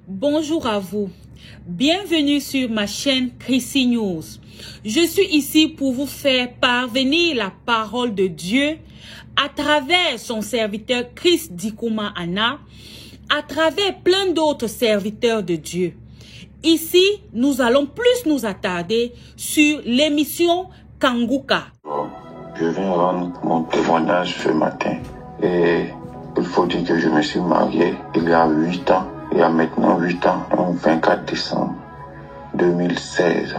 Bonjour à vous. Bienvenue sur ma chaîne Chrissy News. Je suis ici pour vous faire parvenir la parole de Dieu à travers son serviteur Chris Dikouma Anna, à travers plein d'autres serviteurs de Dieu. Ici, nous allons plus nous attarder sur l'émission Kanguka. Je viens rendre mon témoignage ce matin et il faut dire que je me suis marié il y a 8 ans. Il y a maintenant 8 ans, le 24 décembre 2016.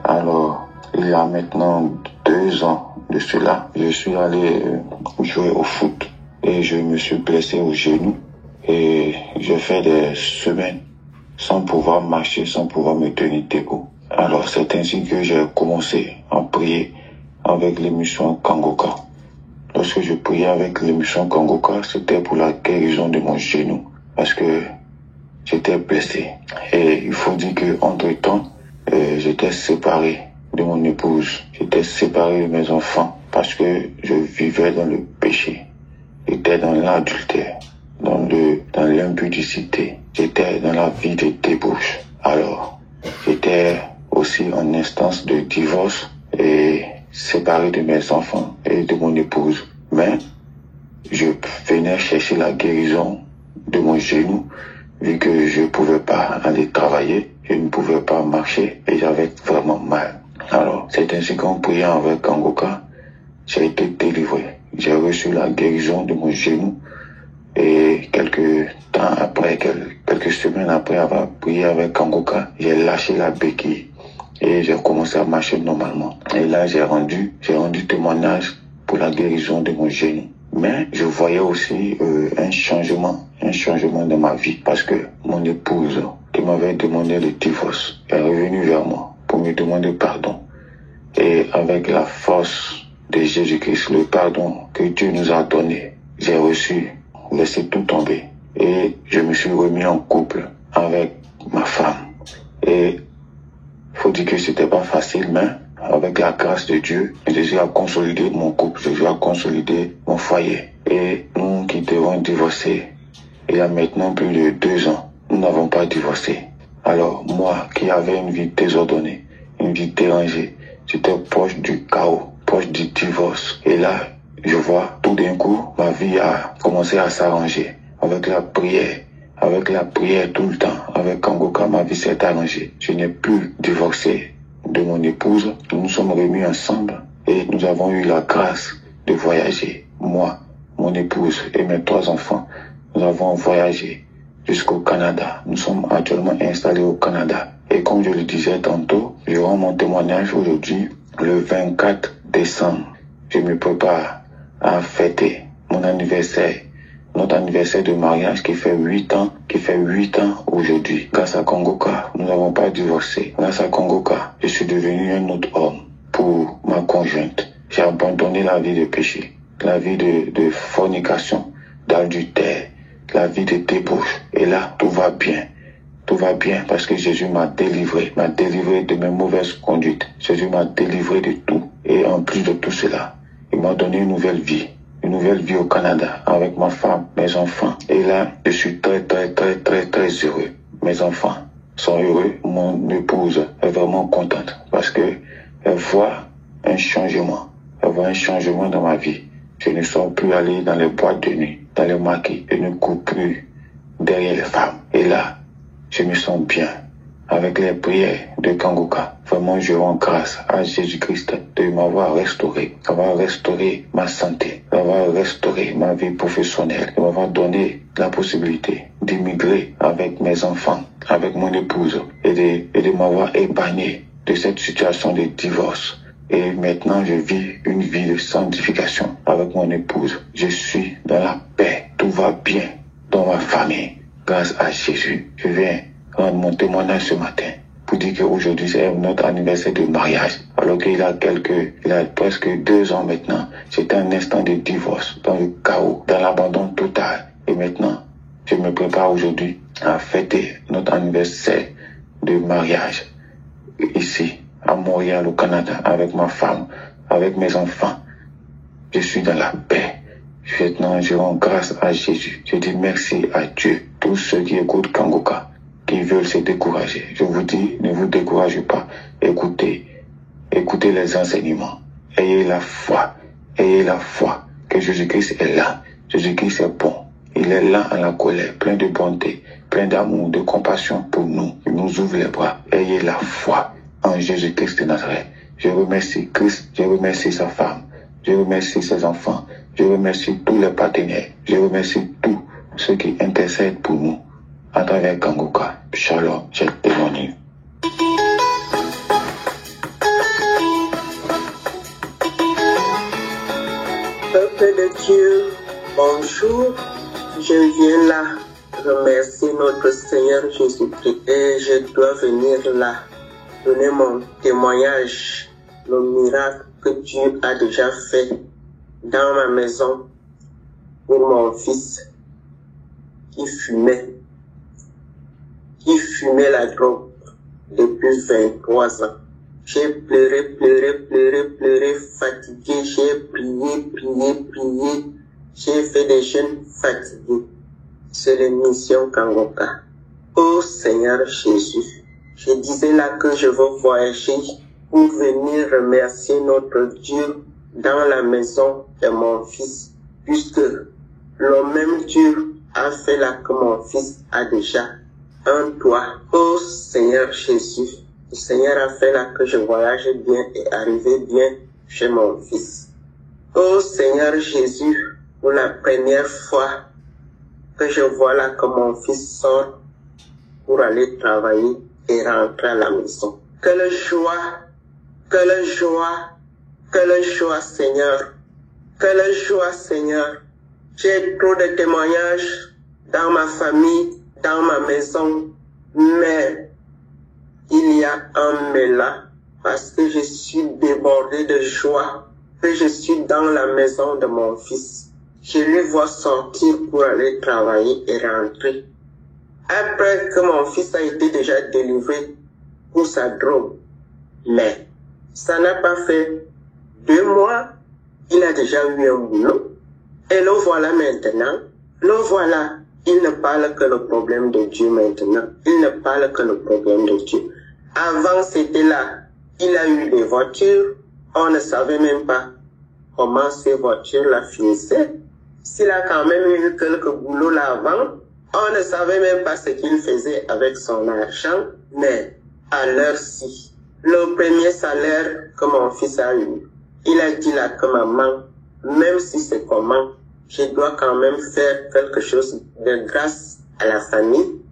Alors, il y a maintenant 2 ans de cela, je suis allé jouer au foot et je me suis blessé au genou et j'ai fait des semaines sans pouvoir marcher, sans pouvoir me tenir debout. Alors, c'est ainsi que j'ai commencé à prier avec l'émission Kanguka. Lorsque je priais avec l'émission Kanguka, c'était pour la guérison de mon genou parce que j'étais blessé. Et il faut dire que entre-temps, j'étais séparé de mon épouse. J'étais séparé de mes enfants parce que je vivais dans le péché. J'étais dans l'adultère, dans l'impudicité. J'étais dans la vie de débauche. Alors, j'étais aussi en instance de divorce et séparé de mes enfants et de mon épouse. Mais je venais chercher la guérison de mon genou vu que je ne pouvais pas aller travailler, je ne pouvais pas marcher et j'avais vraiment mal. Alors, c'est ainsi qu'en priant avec Kanguka, j'ai été délivré. J'ai reçu la guérison de mon genou et quelques temps après, quelques semaines après avoir prié avec Kanguka, j'ai lâché la béquille et j'ai commencé à marcher normalement. Et là, j'ai rendu témoignage pour la guérison de mon genou. Mais je voyais aussi un changement dans ma vie parce que mon épouse qui m'avait demandé le divorce est revenue vers moi pour me demander pardon. Et avec la force de Jésus-Christ, le pardon que Dieu nous a donné, j'ai reçu, laissé tout tomber. Et je me suis remis en couple avec ma femme. Et faut dire que c'était pas facile, mais avec la grâce de Dieu, Jésus a consolidé mon couple, Jésus a consolidé mon foyer. Et nous qui devons divorcer, il y a maintenant plus de 2 ans, nous n'avons pas divorcé. Alors moi qui avais une vie désordonnée, une vie dérangée, j'étais proche du chaos, proche du divorce. Et là, je vois tout d'un coup, ma vie a commencé à s'arranger avec la prière. Avec la prière tout le temps, avec Kanguka, ma vie s'est arrangée. Je n'ai plus divorcé de mon épouse. Nous nous sommes remis ensemble et nous avons eu la grâce de voyager. Moi, mon épouse et mes 3 enfants, nous avons voyagé jusqu'au Canada. Nous sommes actuellement installés au Canada. Et comme je le disais tantôt, je rends mon témoignage aujourd'hui, le 24 décembre. Je me prépare à fêter mon anniversaire. Notre anniversaire de mariage qui fait 8 ans aujourd'hui. Grâce à Kanguka, nous n'avons pas divorcé. Grâce à Kanguka, je suis devenu un autre homme pour ma conjointe. J'ai abandonné la vie de péché, la vie de fornication, d'adultère, la vie de débauche. Et là, tout va bien. Tout va bien parce que Jésus m'a délivré de mes mauvaises conduites. Jésus m'a délivré de tout. Et en plus de tout cela, il m'a donné une nouvelle vie au Canada avec ma femme, mes enfants. Et là, je suis très heureux. Mes enfants sont heureux. Mon épouse est vraiment contente parce que elle voit un changement. Elle voit un changement dans ma vie. Je ne sors plus aller dans les boîtes de nuit, dans les maquis. Je ne cours plus derrière les femmes. Et là, je me sens bien. Avec les prières de Kanguka, vraiment je rends grâce à Jésus-Christ de m'avoir restauré, d'avoir restauré ma santé, d'avoir restauré ma vie professionnelle, de m'avoir donné la possibilité d'immigrer avec mes enfants, avec mon épouse et de m'avoir épargné de cette situation de divorce. Et maintenant je vis une vie de sanctification avec mon épouse. Je suis dans la paix, tout va bien dans ma famille grâce à Jésus. Je viens rendre mon témoignage ce matin pour dire qu'aujourd'hui c'est notre anniversaire de mariage alors qu'il a presque 2 ans maintenant, j'étais un instant de divorce, dans le chaos, dans l'abandon total. Et maintenant, je me prépare aujourd'hui à fêter notre anniversaire de mariage ici à Montréal au Canada avec ma femme, avec mes enfants. Je suis dans la paix. Maintenant, je rends grâce à Jésus. Je dis merci à Dieu. Tous ceux qui écoutent Kanguka, qui veulent se décourager. Je vous dis, ne vous découragez pas. Écoutez les enseignements. Ayez la foi que Jésus-Christ est là. Jésus-Christ est bon. Il est là en la colère, plein de bonté, plein d'amour, de compassion pour nous. Il nous ouvre les bras. Ayez la foi en Jésus-Christ de Nazareth. Je remercie Christ, je remercie sa femme, je remercie ses enfants, je remercie tous les partenaires, je remercie tous ceux qui intercèdent pour nous à travers Kangoka. Shalom, j'ai témoigné. Peuple de Dieu, bonjour. Je viens là remercier notre Seigneur Jésus-Christ et je dois venir là donner mon témoignage, le miracle que Dieu a déjà fait dans ma maison pour mon fils qui fumait la drogue depuis 23 ans. J'ai pleuré, fatigué, j'ai prié, j'ai fait des jeûnes fatigués. C'est l'émission Kangoka. Ô Seigneur Jésus, je disais là que je veux voyager pour venir remercier notre Dieu dans la maison de mon fils, puisque le même Dieu a fait là que mon fils a déjà un toit. Ô Seigneur Jésus, le Seigneur a fait là que je voyage bien et arrive bien chez mon fils. Ô Seigneur Jésus, pour la première fois que je vois là que mon fils sort pour aller travailler et rentrer à la maison. Quelle joie, Seigneur. Quelle joie, Seigneur. J'ai trop de témoignages dans ma famille, dans ma maison, mais il y a un mais là, parce que je suis débordé de joie, que je suis dans la maison de mon fils. Je lui vois sortir pour aller travailler et rentrer. Après que mon fils a été déjà délivré pour sa drogue. Mais ça n'a pas fait 2 mois, il a déjà eu un boulot. Et le voilà maintenant, il ne parle que le problème de Dieu maintenant. Il ne parle que le problème de Dieu. Avant c'était là, il a eu des voitures, on ne savait même pas comment ces voitures-là finissaient. S'il a quand même eu quelques boulots là avant, on ne savait même pas ce qu'il faisait avec son argent, mais à l'heure-ci, le premier salaire que mon fils a eu, il a dit là que maman, même si c'est comment, je dois quand même faire quelque chose de grâce à la famille.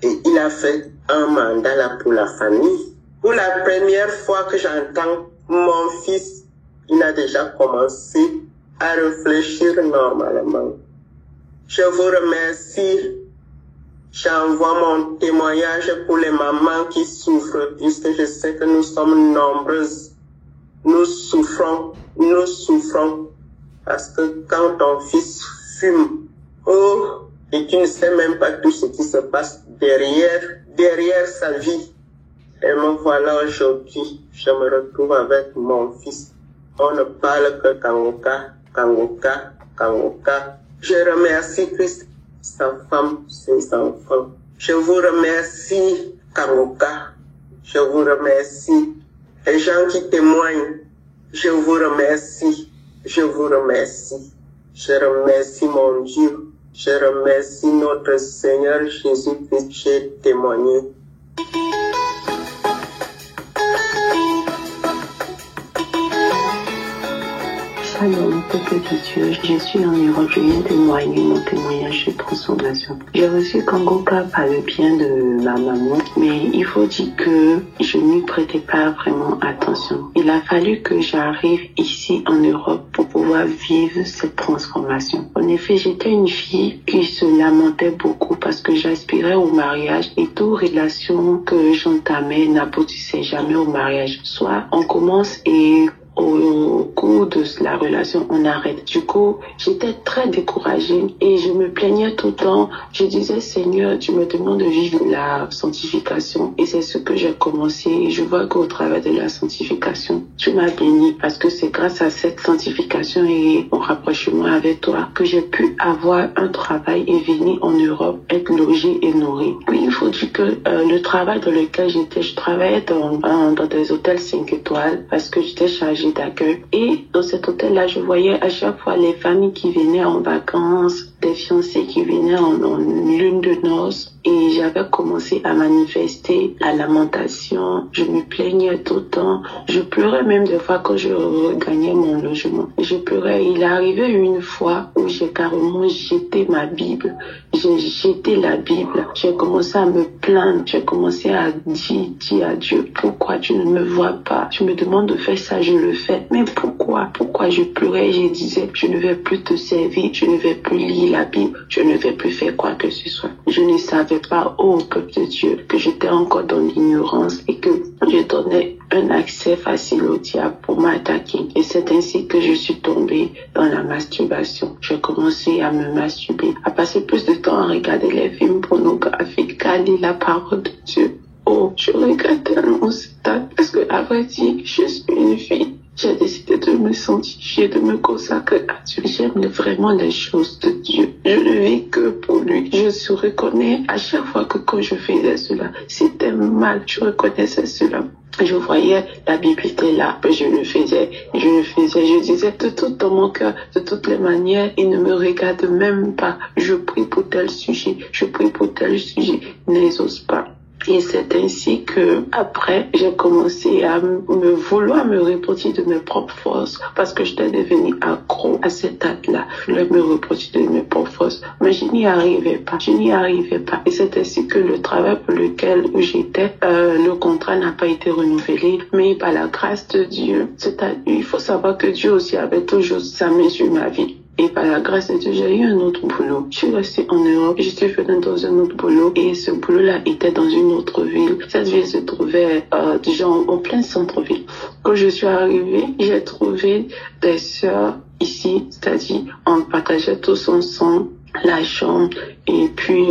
Et il a fait un mandat là pour la famille. Pour la première fois que j'entends mon fils, il a déjà commencé à réfléchir normalement. Je vous remercie. J'envoie mon témoignage pour les mamans qui souffrent, puisque je sais que nous sommes nombreuses. Nous souffrons. Parce que quand ton fils fume, et tu ne sais même pas tout ce qui se passe derrière sa vie. Et me voilà aujourd'hui, je me retrouve avec mon fils. On ne parle que Kangoka. Je remercie Christ, sa femme, ses enfants. Je vous remercie, Kangoka. Je vous remercie. Les gens qui témoignent, je vous remercie. Je remercie mon Dieu. Je remercie notre Seigneur Jésus-Christ. J'ai témoigné. Shalom, peuple de Dieu, je suis en Europe, je viens témoigner mon témoignage de transformation. J'ai reçu Kangoka par le bien de ma maman, mais il faut dire que je n'y prêtais pas vraiment attention. Il a fallu que j'arrive ici en Europe pour pouvoir vivre cette transformation. En effet, j'étais une fille qui se lamentait beaucoup parce que j'aspirais au mariage et toute relation que j'entamais n'aboutissait jamais au mariage. Soit on commence et au cours de la relation, on arrête. Du coup, j'étais très découragée et je me plaignais tout le temps. Je disais, Seigneur, tu me demandes de vivre la sanctification. Et c'est ce que j'ai commencé. Et je vois qu'au travers de la sanctification, tu m'as béni parce que c'est grâce à cette sanctification et mon rapprochement avec toi que j'ai pu avoir un travail et venir en Europe, être logé et nourri. Oui, il faut dire que le travail dans lequel j'étais, je travaillais dans des hôtels 5 étoiles parce que j'étais chargée d'accueil. Et dans cet hôtel-là, je voyais à chaque fois les familles qui venaient en vacances, des fiancés qui venaient en lune de noces. Et j'avais commencé à manifester la lamentation. Je me plaignais tout le temps. Je pleurais même des fois quand je regagnais mon logement. Je pleurais. Il est arrivé une fois où j'ai carrément jeté ma Bible. J'ai jeté la Bible. J'ai commencé à me plaindre. J'ai commencé à dire à Dieu, pourquoi tu ne me vois pas? Tu me demandes de faire ça, je le fais. Mais pourquoi? Pourquoi je pleurais? Je disais, je ne vais plus te servir. Je ne vais plus lire la Bible. Je ne vais plus faire quoi que ce soit. Je ne savais pas, oh peuple de Dieu, que j'étais encore dans l'ignorance et que je donnais un accès facile au diable pour m'attaquer. Et c'est ainsi que je suis tombée dans la masturbation. J'ai commencé à me masturber, à passer plus de temps à regarder les films pornographiques qu'à lire la parole de Dieu. Oh, je regrette tellement ce stade parce que, à vrai dire, je suis une fille. J'ai décidé de me sanctifier, de me consacrer à Dieu. J'aime vraiment les choses de Dieu. Je ne vis que pour lui. Je se reconnais à chaque fois que quand je faisais cela, c'était mal. Je reconnaissais cela. Je voyais, la Bible était là, je le faisais, je disais de tout dans mon cœur, de toutes les manières, il ne me regarde même pas. Je prie pour tel sujet, n'exauce pas. Et c'est ainsi que, après, j'ai commencé à vouloir me reproduire de mes propres forces parce que j'étais devenue accro à cet acte-là. Je voulais me reproduire de mes propres forces, mais je n'y arrivais pas. Et c'est ainsi que le travail pour lequel j'étais, le contrat n'a pas été renouvelé, mais par la grâce de Dieu, il faut savoir que Dieu aussi avait toujours sa main sur ma vie. Et par la grâce de Dieu, j'ai eu un autre boulot. Je suis restée en Europe, je suis venue dans un autre boulot et ce boulot-là était dans une autre ville. Cette ville se trouvait déjà en plein centre-ville. Quand je suis arrivée, j'ai trouvé des sœurs ici, c'est-à-dire on partageait tous ensemble la chambre et puis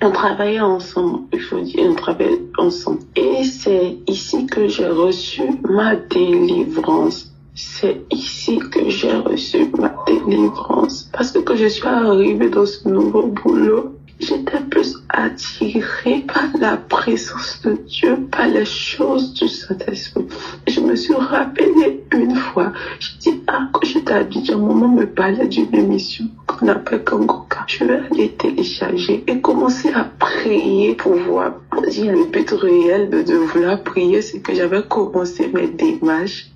on travaillait ensemble, il faut dire, on travaillait ensemble. Et c'est ici que j'ai reçu ma délivrance. C'est ici que j'ai reçu ma délivrance. Parce que quand je suis arrivée dans ce nouveau boulot, j'étais plus attirée par la présence de Dieu, par les choses du Saint-Esprit. Je me suis rappelée une fois, je dis, quand j'étais à Abidjan, maman me parlait d'une émission qu'on appelle Kangoka. Je vais aller télécharger et commencer à prier pour voir. On dit, le but réel de vouloir prier, c'est que j'avais commencé mes démarches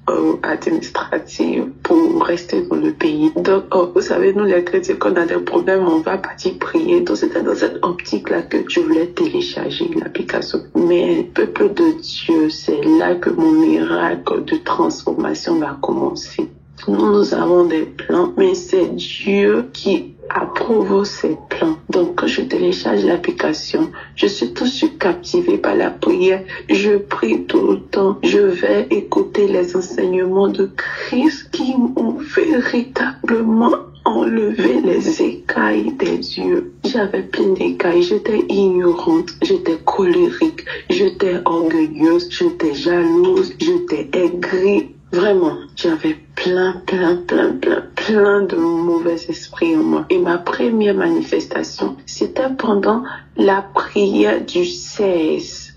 administratives pour rester dans le pays. Donc, vous savez, nous les chrétiens, quand on a des problèmes, on va partir prier. Donc, c'était dans cette optique-là que je voulais télécharger l'application. Mais, peuple de Dieu, c'est là que mon miracle de transformation va commencer. Nous avons des plans, mais c'est Dieu qui approuve ces plans. Donc, quand je télécharge l'application, je suis tout de suite captivée par la prière. Je prie tout le temps. Je vais écouter les enseignements de Christ qui m'ont véritablement enlevé les écailles des yeux. J'avais plein d'écailles. J'étais ignorante. J'étais colérique. J'étais orgueilleuse. J'étais jalouse. J'étais aigrie. Vraiment, j'avais plein de mauvais esprits en moi. Et ma première manifestation, c'était pendant la prière du 16.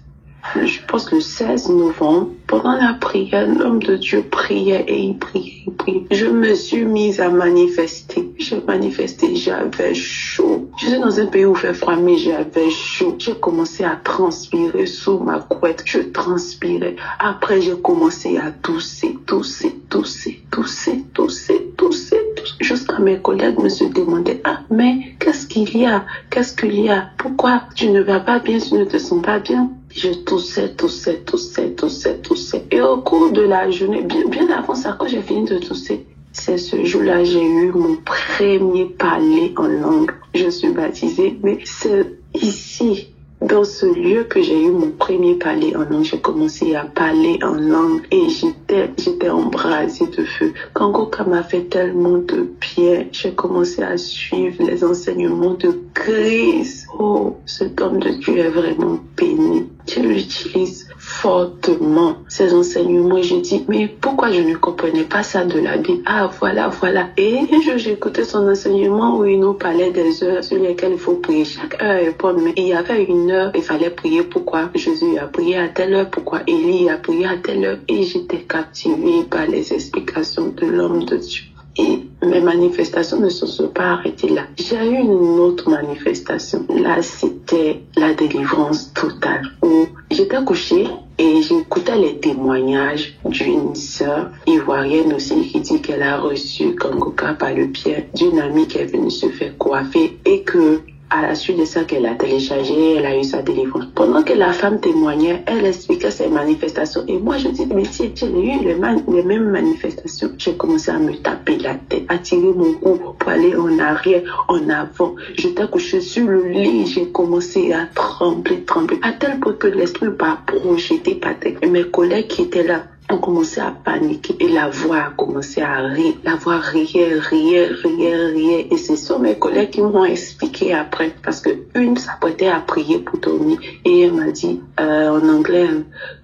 Je pense le 16 novembre. Pendant la prière, l'homme de Dieu priait et il priait. Je me suis mise à manifester. J'ai manifesté, j'avais chaud. Je suis dans un pays où il fait froid, mais j'avais chaud. J'ai commencé à transpirer sous ma couette. Je transpirais. Après, j'ai commencé à tousser. Jusqu'à mes collègues me se demandaient, mais qu'est-ce qu'il y a? Pourquoi tu ne vas pas bien, tu ne te sens pas bien? Je toussais. Et au cours de la journée, bien avant ça, quand j'ai fini de tousser, c'est ce jour-là, j'ai eu mon premier parler en langue. Je suis baptisée, mais c'est ici dans ce lieu que j'ai eu mon premier parler en langue, j'ai commencé à parler en langue et j'étais embrasée de feu. Kangoka m'a fait tellement de bien. J'ai commencé à suivre les enseignements de Christ. Oh, cet homme de Dieu est vraiment béni. Je l'utilise fortement, ces enseignements. Je dis, mais pourquoi je ne comprenais pas ça de la Bible? Ah, voilà. Et j'écoutais son enseignement où il nous parlait des heures sur lesquelles il faut prier. Chaque heure est bonne, mais il y avait une heure, il fallait prier. Pourquoi Jésus a prié à telle heure? Pourquoi Élie a prié à telle heure? Et j'étais captivée par les explications de l'homme de Dieu. Et mes manifestations ne se sont pas arrêtées là. J'ai eu une autre manifestation. Là, c'était la délivrance totale. Où j'étais couchée et j'écoutais les témoignages d'une sœur ivoirienne aussi qui dit qu'elle a reçu Kangoka par le biais d'une amie qui est venue se faire coiffer et que à la suite de ça qu'elle a téléchargé, elle a eu sa délivrance. Pendant que la femme témoignait, elle expliquait ses manifestations. Et moi, je dis, mais si j'ai eu les mêmes manifestations, j'ai commencé à me taper la tête, à tirer mon cou pour aller en arrière, en avant. J'étais couchée sur le lit, j'ai commencé à trembler, à tel point que l'esprit m'a projeté par terre. Et mes collègues qui étaient là ont commencé à paniquer et la voix a commencé à rire. La voix riait. Et ce sont mes collègues qui m'ont expliqué après parce que une s'apprêtait à prier pour dormir et elle m'a dit en anglais,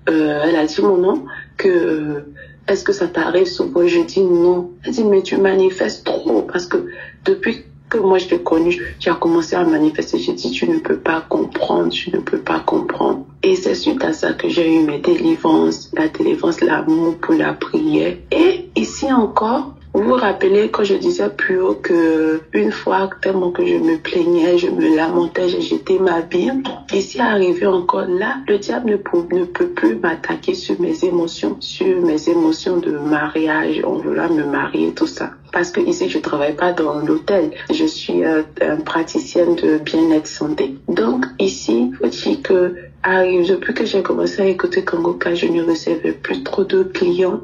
elle a dit mon nom que est-ce que ça t'arrive souvent? Je dis non. Elle dit mais tu manifestes trop parce que depuis que moi je l'ai connu, tu as commencé à manifester. J'ai dit tu ne peux pas comprendre. Et c'est suite à ça que j'ai eu mes délivrances, la délivrance, l'amour pour la prière. Et ici encore, vous vous rappelez quand je disais plus haut que une fois tellement que je me plaignais, je me lamentais, j'ai jeté ma Bible. Ici arrivé encore là, le diable ne peut plus m'attaquer sur mes émotions de mariage, on voulait me marier, tout ça. Parce que ici, je travaille pas dans l'hôtel. Je suis praticienne de bien-être santé. Donc, ici, faut dire que depuis que j'ai commencé à écouter Kangoka, je ne recevais plus trop de clients.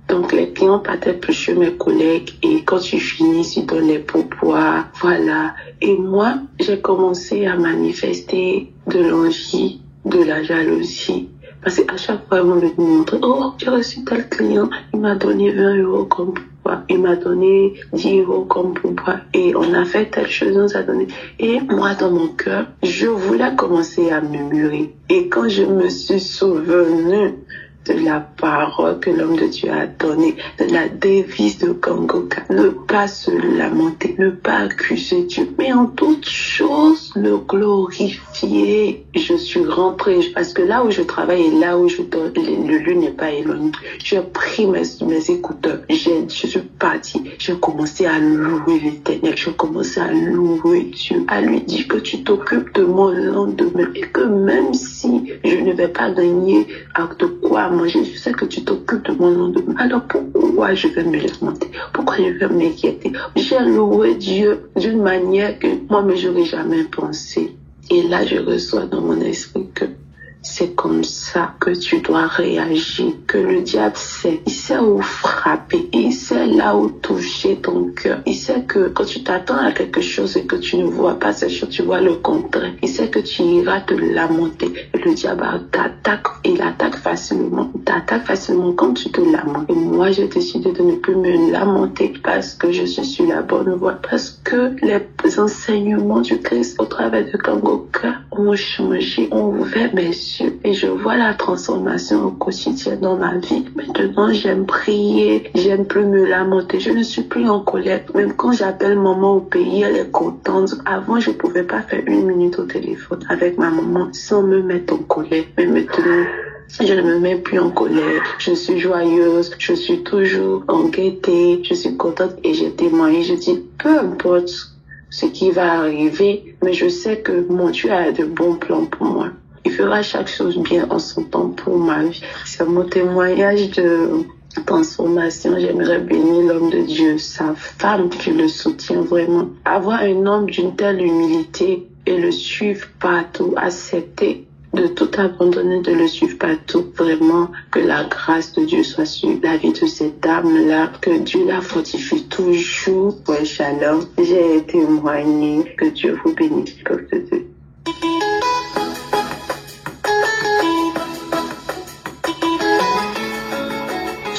Donc, les clients partaient plus chez mes collègues et quand tu finis, tu donnes les pourboires. Voilà. Et moi, j'ai commencé à manifester de l'envie, de la jalousie. Parce qu'à chaque fois, ils vont me montrer, oh, j'ai reçu tel client, il m'a donné 20 € comme pourboire, il m'a donné 10 € comme pourboire, et on a fait telle chose, on s'est donné. Et moi, dans mon cœur, je voulais commencer à murmurer. Et quand je me suis souvenue de la parole que l'homme de Dieu a donnée, de la devise de Kangoka, ne pas se lamenter, ne pas accuser Dieu, mais en toute chose le glorifier. Je suis rentrée, parce que là où je travaille et là où je dors, le lieu n'est pas éloigné. J'ai pris mes écouteurs, je suis partie, j'ai commencé à louer l'Éternel, j'ai commencé à louer Dieu, à lui dire que tu t'occupes de mon lendemain et que même si je ne vais pas gagner de quoi manger, je sais que tu t'occupes de mon lendemain. Alors pourquoi je vais me lamenter? Pourquoi je vais m'inquiéter? J'ai loué Dieu d'une manière que moi-même j'aurais jamais pensé. Et là, je reçois dans mon esprit que c'est comme ça que tu dois réagir, que le diable sait. Il sait où frapper, il sait là où toucher ton cœur. Il sait que quand tu t'attends à quelque chose et que tu ne vois pas cette chose, tu vois le contraire. Il sait que tu iras te lamenter. Et le diable t'attaque, il attaque facilement. Il t'attaque facilement quand tu te lamentes. Et moi, j'ai décidé de ne plus me lamenter parce que je suis sur la bonne voie. Parce que les enseignements du Christ au travers de Kangoka ont changé, ont ouvert mes yeux. Et je vois la transformation au quotidien dans ma vie. Maintenant, j'aime prier, j'aime plus me lamenter. Je ne suis plus en colère. Même quand j'appelle maman au pays, elle est contente. Avant, je pouvais pas faire 1 minute au téléphone avec ma maman sans me mettre en colère. Mais maintenant, je ne me mets plus en colère. Je suis joyeuse. Je suis toujours en gaieté. Je suis contente et j'ai témoigné. Je dis, peu importe ce qui va arriver, mais je sais que mon Dieu a de bons plans pour moi. Il fera chaque chose bien en son temps pour ma vie. C'est mon témoignage de transformation. J'aimerais bénir l'homme de Dieu, sa femme qui le soutient vraiment. Avoir un homme d'une telle humilité et le suivre partout, accepter de tout abandonner, de le suivre partout. Vraiment, que la grâce de Dieu soit sur la vie de cette dame-là, que Dieu la fortifie toujours. Ouais, shalom. J'ai témoigné. Que Dieu vous bénisse, peuple de Dieu.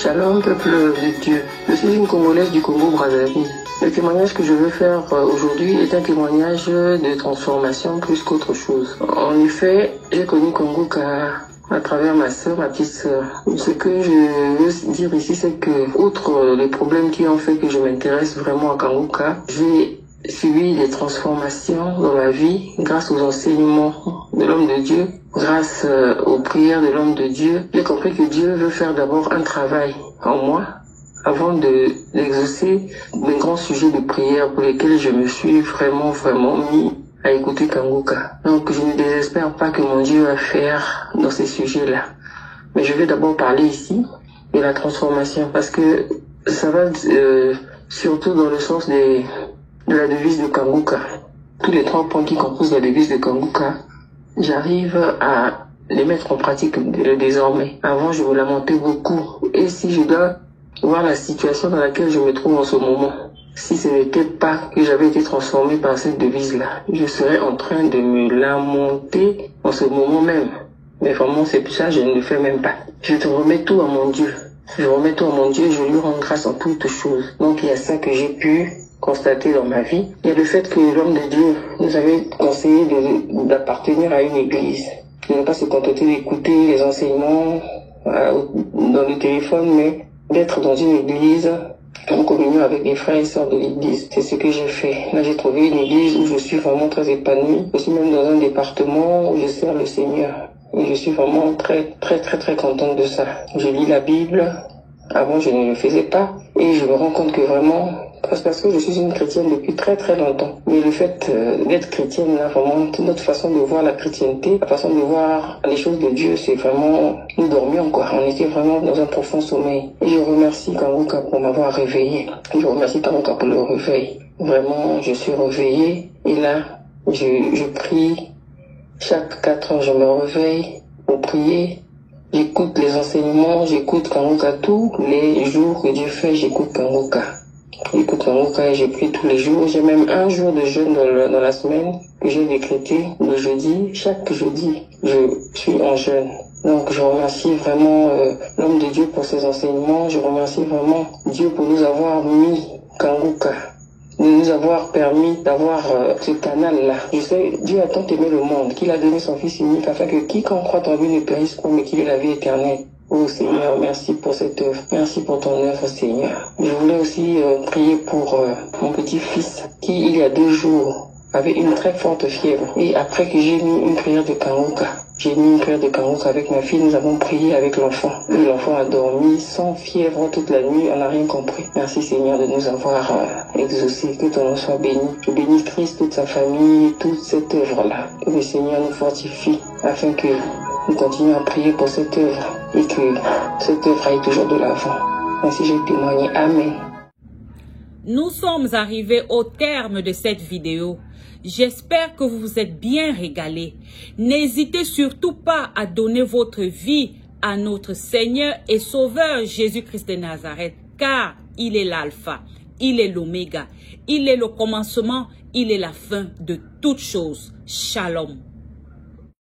Shalom, peuple de Dieu. Je suis une Congolaise du Congo-Brazzaville. Le témoignage que je veux faire aujourd'hui est un témoignage de transformation plus qu'autre chose. En effet, j'ai connu Kangoka à travers ma soeur, ma petite soeur. Ce que je veux dire ici, c'est que, outre les problèmes qui ont fait que je m'intéresse vraiment à Kangoka, j'ai subi des transformations dans ma vie grâce aux enseignements de l'homme de Dieu, grâce aux prières de l'homme de Dieu. J'ai compris que Dieu veut faire d'abord un travail en moi avant d'exaucer les grands sujets de prière pour lesquels je me suis vraiment mis à écouter Kangoka. Donc je ne désespère pas que mon Dieu va faire dans ces sujets-là. Mais je vais d'abord parler ici de la transformation parce que ça va surtout dans le sens de la devise de Kangoka. Tous les 3 points qui composent la devise de Kangoka, j'arrive à les mettre en pratique désormais. Avant, je me lamentais beaucoup. Et si je dois voir la situation dans laquelle je me trouve en ce moment, si ce n'était pas que j'avais été transformé par cette devise-là, je serais en train de me lamenter en ce moment même. Mais vraiment, c'est pour ça, je ne le fais même pas. Je te remets tout à mon Dieu. Je remets tout à mon Dieu et je lui rends grâce en toutes choses. Donc, il y a ça que j'ai pu constater dans ma vie. Il y a le fait que l'homme de Dieu nous avait conseillé d'appartenir à une église. De ne pas se contenter d'écouter les enseignements dans le téléphone, mais d'être dans une église en communion avec les frères et sœurs de l'église. C'est ce que j'ai fait. Là, j'ai trouvé une église où je suis vraiment très épanouie. Je suis même dans un département où je sers le Seigneur. Et je suis vraiment très contente de ça. Je lis la Bible. Avant, je ne le faisais pas. Et je me rends compte que vraiment, parce que je suis une chrétienne depuis très longtemps. Mais le fait d'être chrétienne, là, vraiment, notre façon de voir la chrétienté, la façon de voir les choses de Dieu, c'est vraiment, nous dormions, quoi. On était vraiment dans un profond sommeil. Et je remercie Kangoka pour m'avoir réveillé. Je remercie Kangoka pour le réveil. Vraiment, je suis réveillée. Et là, je prie. Chaque 4 heures, je me réveille pour prier. J'écoute les enseignements, j'écoute Kangoka tous les jours que Dieu fait, j'écoute Kangoka. J'écoute Kangoka et je prie tous les jours. J'ai même un jour de jeûne dans la semaine que j'ai décrété le jeudi. Chaque jeudi, je suis en jeûne. Donc je remercie vraiment l'homme de Dieu pour ses enseignements. Je remercie vraiment Dieu pour nous avoir mis Kangoka, de nous avoir permis d'avoir ce canal-là. Je sais, Dieu a tant aimé le monde qu'il a donné son Fils unique afin que quiconque croit en lui ne périsse pas, mais qu'il ait la vie éternelle. Oh Seigneur, merci pour cette œuvre. Merci pour ton œuvre, Seigneur. Je voulais aussi prier pour mon petit-fils qui, il y a 2 jours, avait une très forte fièvre. Et après que j'ai mis une prière de Kangoka, avec ma fille, nous avons prié avec l'enfant. Et l'enfant a dormi sans fièvre toute la nuit, on n'a rien compris. Merci Seigneur de nous avoir exaucés, que ton nom soit béni. Je bénis Christ, toute sa famille, toute cette œuvre-là. Que le Seigneur nous fortifie afin que nous continuons à prier pour cette œuvre et que cette œuvre aille toujours de l'avant. Ainsi j'ai témoigné. Amen. Nous sommes arrivés au terme de cette vidéo. J'espère que vous vous êtes bien régalés. N'hésitez surtout pas à donner votre vie à notre Seigneur et Sauveur Jésus-Christ de Nazareth, car il est l'alpha, il est l'oméga, il est le commencement, il est la fin de toutes choses. Shalom.